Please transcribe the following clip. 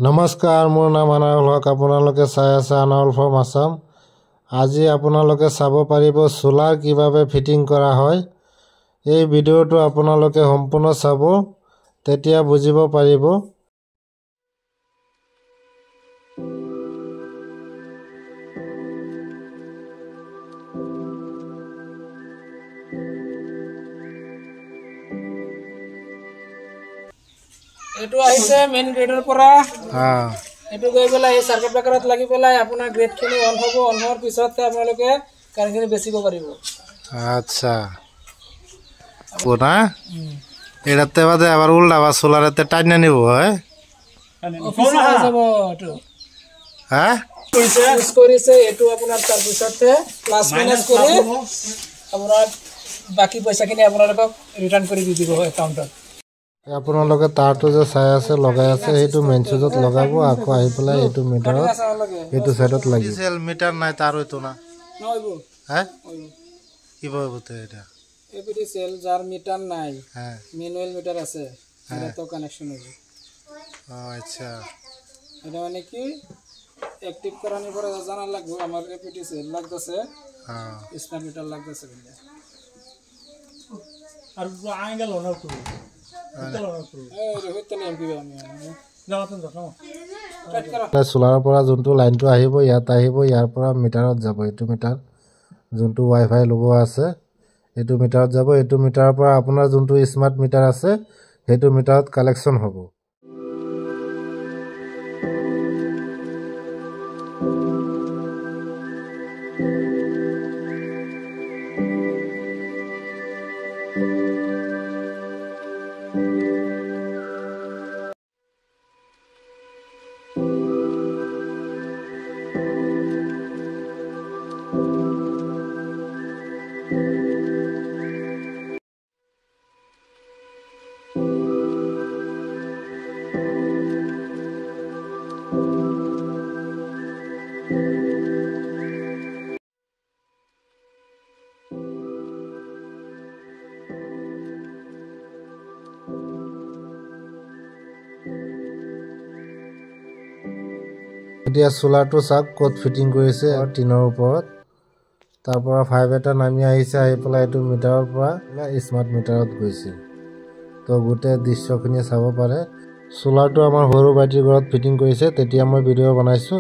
নমস্কাৰ, মোৰ নাম আনাউল হক। আপোনালোকে চাই আছে আনাউল ফ্ৰম আসাম। আজি আপোনালোকে চাব পাৰিব সোলাৰ কিভাবে ফিটিং কৰা হয়। এই ভিডিঅ'টো আপোনালোকে সম্পূৰ্ণ চাব, তেতিয়া বুজিব পাৰিব। এটো আহিছে মেইন গ্ৰেডৰ পৰা এটো গৈ পেলাই এই সাৰ্কিট ব্ৰেকাৰত লাগি পেলাই আপোনাৰ গ্ৰেড খিনি অন হ'ব। অন হোৱাৰ পিছতে আপোনালোকে কাৰেণ্টখিনি বেচিব পাৰিব। আচ্ছা পুৰা এটাতে বাদে আবাৰ উল্টা সোলাৰেতে টাইনা নিব হয় অফিসে যাব এটো হ্যাঁ ইউজ কৰিছে। এটো আপোনাৰ তাৰ পিছতে প্লাস মাইনাস কৰি আপোনাৰ বাকি পইচাখিনি আপোনালোকক ৰিটাৰ্ণ কৰি দি দিব একাউণ্টত। আপোনালোকে তারটো যে চাই আছে লগাই আছে সেইটো মেইন সুইচত লগাব। আকৌ আহি পেলাই এইটো মিটাৰত এইটো সাইডত লাগিব। সেল মিটার নাই তার হইতো না নহইব হ্যাঁ কিভাবে হতে এটা এপিডি সেল যার মিটার নাই হ্যাঁ ম্যানুয়াল মিটার আছে এটা তো কানেকশন হবে। আচ্ছা এটা মানে কি অ্যাক্টিভ করানোর পরে জানা লাগবে আমার এপিডি সেল লাগতেছে স্মার্ট মিটার লাগতেছে বলে আর আঙ্গেল অন করব সোলাৰৰ পৰা যোনটো লাইনটো আহিব ইয়াত আহিব, ইয়াৰ পৰা মিটাৰত যাব। এইটো মিটাৰ যোনটো ৱাইফাই লগোৱা আছে এইটো মিটাৰত যাব। এইটো মিটাৰৰ পৰা আপোনাৰ যোনটো স্মাৰ্ট মিটাৰ আছে সেইটো মিটাৰত কালেকশ্যন হ'ব। এতিয়া সোলাৰটো চাওক ক'ত ফিটিং কৰিছে টিনৰ ওপৰত। তাৰ পৰা 5 এটা নামি আহিছে, আহি পেলাই এইটো মিটাৰৰ পৰা স্মাৰ্ট মিটাৰত গৈছে। তো গোটেই দৃশ্যখিনি চাব পাৰে। সোলাৰটো আমাৰ সৰু ভাইটিৰ ঘৰত ফিটিং কৰিছে, তেতিয়া মই ভিডিঅ' বনাইছোঁ।